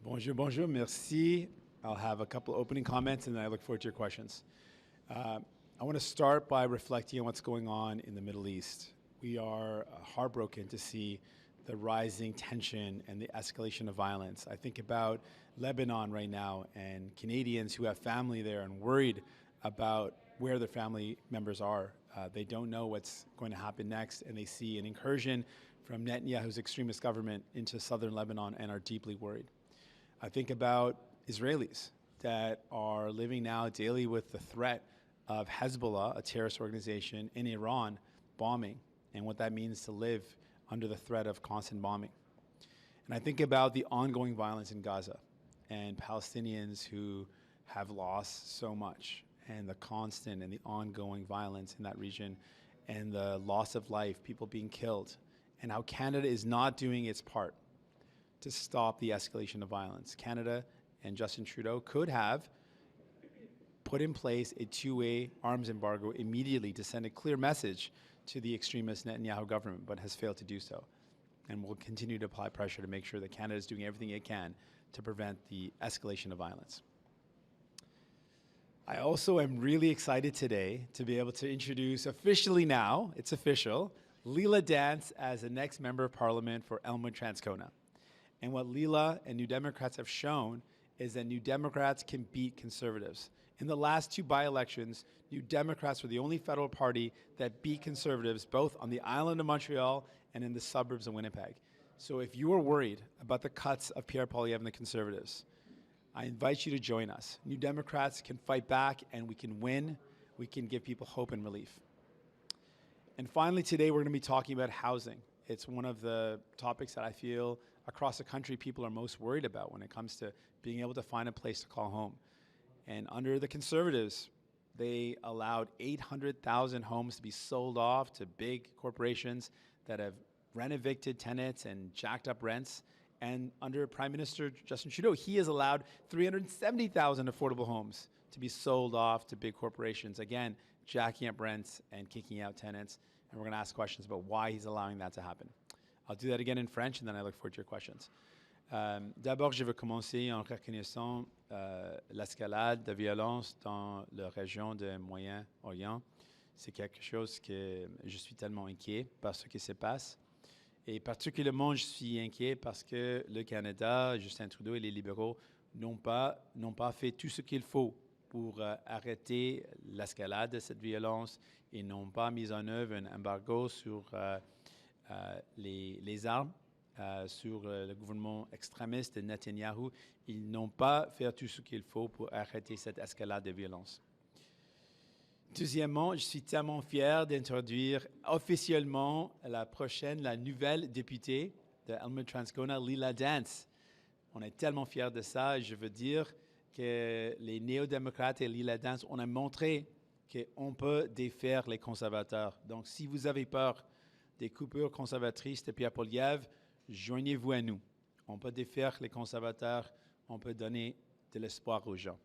Bonjour, bonjour, merci. I'll have a couple of opening comments and then I look forward to your questions. I want to start by reflecting on what's going on in the Middle East. We are heartbroken to see the rising tension and the escalation of violence. I think about Lebanon right now and Canadians who have family there and worried about where their family members are. They don't know what's going to happen next, and they see an incursion from Netanyahu's extremist government into southern Lebanon and are deeply worried. I think about Israelis that are living now daily with the threat of Hezbollah, a terrorist organization in Iran, bombing, and what that means to live under the threat of constant bombing. And I think about the ongoing violence in Gaza and Palestinians who have lost so much, and the constant and the ongoing violence in that region, and the loss of life, people being killed, and how Canada is not doing its part to stop the escalation of violence. Canada and Justin Trudeau could have put in place a two-way arms embargo immediately to send a clear message to the extremist Netanyahu government, but has failed to do so. And will continue to apply pressure to make sure that Canada is doing everything it can to prevent the escalation of violence. I also am really excited today to be able to introduce officially now, it's official, Leila Dance as the next Member of Parliament for Elmwood Transcona. And what Leila and New Democrats have shown is that New Democrats can beat Conservatives. In the last two by-elections, New Democrats were the only federal party that beat Conservatives both on the island of Montreal and in the suburbs of Winnipeg. So if you are worried about the cuts of Pierre Poilievre and the Conservatives, I invite you to join us. New Democrats can fight back and we can win. We can give people hope and relief. And finally, today we're going to be talking about housing. It's one of the topics that I feel across the country people are most worried about when it comes to being able to find a place to call home. And under the Conservatives, they allowed 800,000 homes to be sold off to big corporations that have rent-evicted tenants and jacked up rents. And under Prime Minister Justin Trudeau, he has allowed 370,000 affordable homes to be sold off to big corporations, again, jacking up rents and kicking out tenants. And we're going to ask questions about why he's allowing that to happen. I'll do that again in French, and then I look forward to your questions. D'abord, je veux commencer en reconnaissant l'escalade de violence dans la région de Moyen-Orient. C'est quelque chose que je suis tellement inquiet par ce qui se passe. Et particulièrement, je suis inquiet parce que le Canada, Justin Trudeau et les libéraux n'ont pas fait tout ce qu'il faut pour arrêter l'escalade de cette violence et n'ont pas mis en œuvre un embargo sur les armes, sur le gouvernement extrémiste de Netanyahu. Ils n'ont pas fait tout ce qu'il faut pour arrêter cette escalade de violence. Deuxièmement, je suis tellement fier d'introduire officiellement la nouvelle députée de Elmwood Transcona, Leila Dance. On est tellement fiers de ça. Je veux dire que les néo-démocrates et Leila Dance, on a montré qu'on peut défaire les conservateurs. Donc, si vous avez peur des coupures conservatrices de Pierre Poilievre, joignez-vous à nous. On peut défaire les conservateurs, on peut donner de l'espoir aux gens.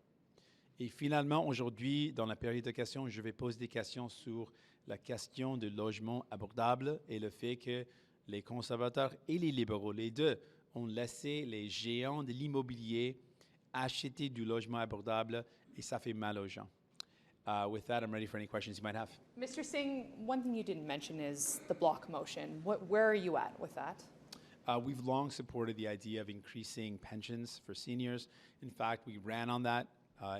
Et finalement, aujourd'hui, dans la période de questions, je vais poser des questions sur la question du logement abordable et le fait que les conservateurs et les libéraux, les deux, ont laissé les géants de l'immobilier acheter du logement abordable et ça fait mal aux gens. With that, I'm ready for any questions you might have. Mr. Singh, one thing you didn't mention is the block motion. Where are you at with that? We've long supported the idea of increasing pensions for seniors. In fact, we ran on that.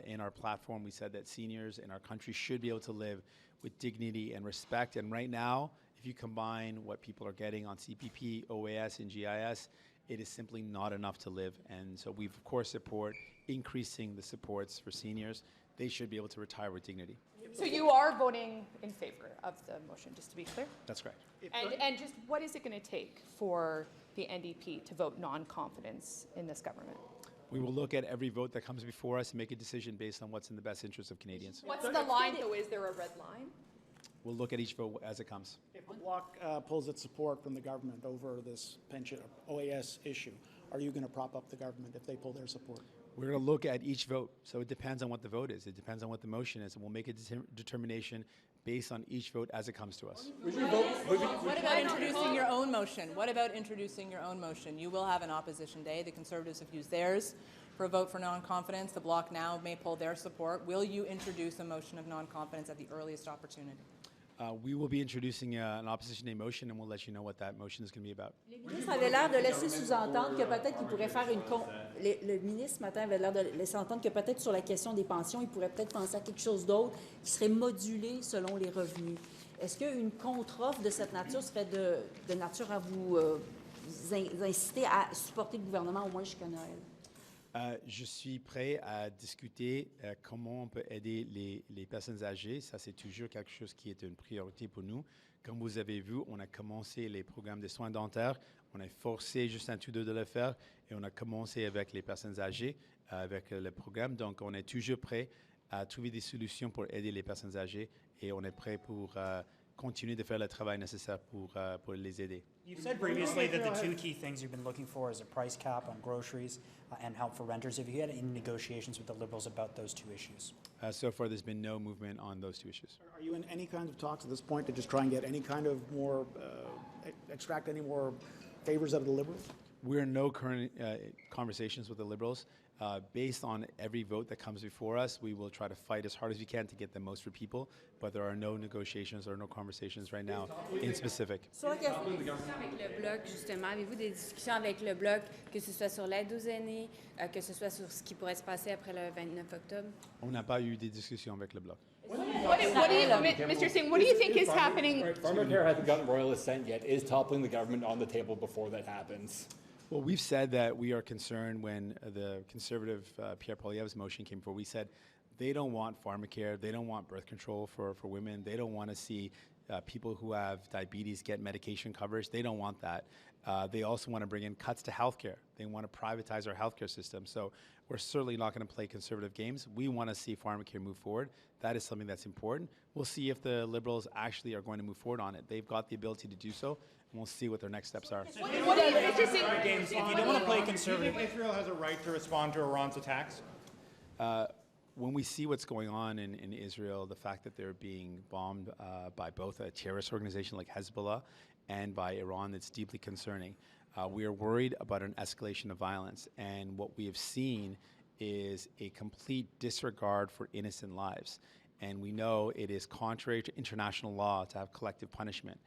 In our platform, we said that seniors in our country should be able to live with dignity and respect. And right now, if you combine what people are getting on CPP, OAS, and GIS, it is simply not enough to live. And so we, of course, support increasing the supports for seniors. They should be able to retire with dignity. So you are voting in favor of the motion, just to be clear? That's correct. And just what is it going to take for the NDP to vote non-confidence in this government? We will look at every vote that comes before us and make a decision based on what's in the best interest of Canadians. What's the line, though? Is there a red line? We'll look at each vote as it comes. If the Bloc pulls its support from the government over this pension OAS issue, are you going to prop up the government if they pull their support? We're going to look at each vote. So it depends on what the vote is. It depends on what the motion is. And we'll make a determination based on each vote as it comes to us. What about introducing your own motion? What about introducing your own motion? You will have an opposition day. The Conservatives have used theirs for a vote for non-confidence. The Bloc now may pull their support. Will you introduce a motion of non-confidence at the earliest opportunity? We will be introducing an opposition day motion, and we'll let you know what that motion is going to be about. Le ministre avait l'air de laisser sous-entendre que peut-être qu'il pourrait faire le ministre ce matin avait l'air de laisser entendre que peut-être sur la question des pensions, il pourrait peut-être penser à quelque chose d'autre qui serait modulé selon les revenus. Est-ce qu'une contre-offre de cette nature serait de nature à vous inciter à supporter le gouvernement au moins jusqu'à Noël? Je suis prêt à discuter comment on peut aider les personnes âgées. Ça, c'est toujours quelque chose qui est une priorité pour nous. Comme vous avez vu, on a commencé les programmes de soins dentaires. On a forcé Justin Trudeau de le faire et on a commencé avec les personnes âgées, avec le programme. Donc, on est toujours prêt à trouver des solutions pour aider les personnes âgées et on est prêt pour continuer de faire le travail nécessaire pour les aider. You've said previously that the two key things you've been looking for is a price cap on groceries and help for renters. Have you had any negotiations with the Liberals about those two issues? So far, there's been no movement on those two issues. Are you in any kind of talks at this point to just try and get any kind of more, extract any more favors out of the Liberals? We're in no current conversations with the Liberals. Based on every vote that comes before us, we will try to fight as hard as we can to get the most for people, but there are no negotiations or no conversations right now in specific. Sur la question, Avec le Bloc, justement, avez-vous des discussions avec le Bloc, que ce soit sur l'aide aux aînés, que ce soit sur ce qui pourrait se passer après le 29 octobre? On n'a pas eu des discussions avec le Bloc. Mr. Singh, what do you think is happening? Pharmacare hasn't gotten royal assent yet. Is toppling the government on the table before that happens? Well, we've said that we are concerned when the Conservative Pierre Poilievre's motion came forward. We said they don't want pharmacare, they don't want birth control for women, they don't want to see people who have diabetes get medication coverage. They don't want that. They also want to bring in cuts to healthcare. They want to privatize our healthcare system. So we're certainly not going to play conservative games. We want to see pharmacare move forward. That is something that's important. We'll see if the Liberals actually are going to move forward on it. They've got the ability to do so, and we'll see what their next steps are. What do you, Mr. Singh? Games, if you don't want to play conservative, Israel has a right to respond to Iran's attacks? When we see what's going on in Israel, the fact that they're being bombed by both a terrorist organization like Hezbollah and by Iran, it's deeply concerning. We are worried about an escalation of violence, and what we have seen is a complete disregard for innocent lives. And we know it is contrary to international law to have collective punishment.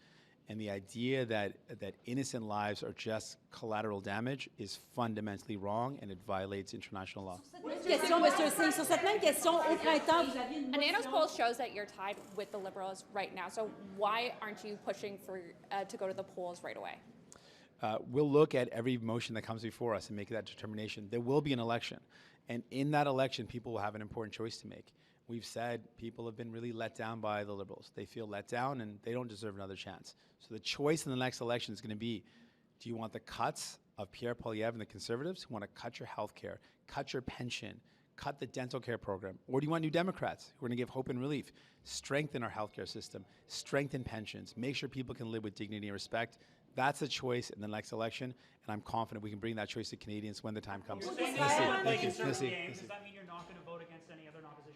And the idea that innocent lives are just collateral damage is fundamentally wrong, and it violates international law. question, Mr. Singh, sur cette même question, au printemps, vous aviez une Anana's motion- poll shows that you're tied with the Liberals right now. So why aren't you pushing for to go to the polls right away? We'll look at every motion that comes before us and make that determination. There will be an election. And in that election, people will have an important choice to make. We've said people have been really let down by the Liberals. They feel let down and they don't deserve another chance. So the choice in the next election is going to be, do you want the cuts of Pierre Poilievre and the Conservatives who want to cut your health care, cut your pension, cut the dental care program? Or do you want New Democrats who are going to give hope and relief, strengthen our healthcare system, strengthen pensions, make sure people can live with dignity and respect? That's a choice in the next election, and I'm confident we can bring that choice to Canadians when the time comes. Does that mean you're not going to vote against any other opposition?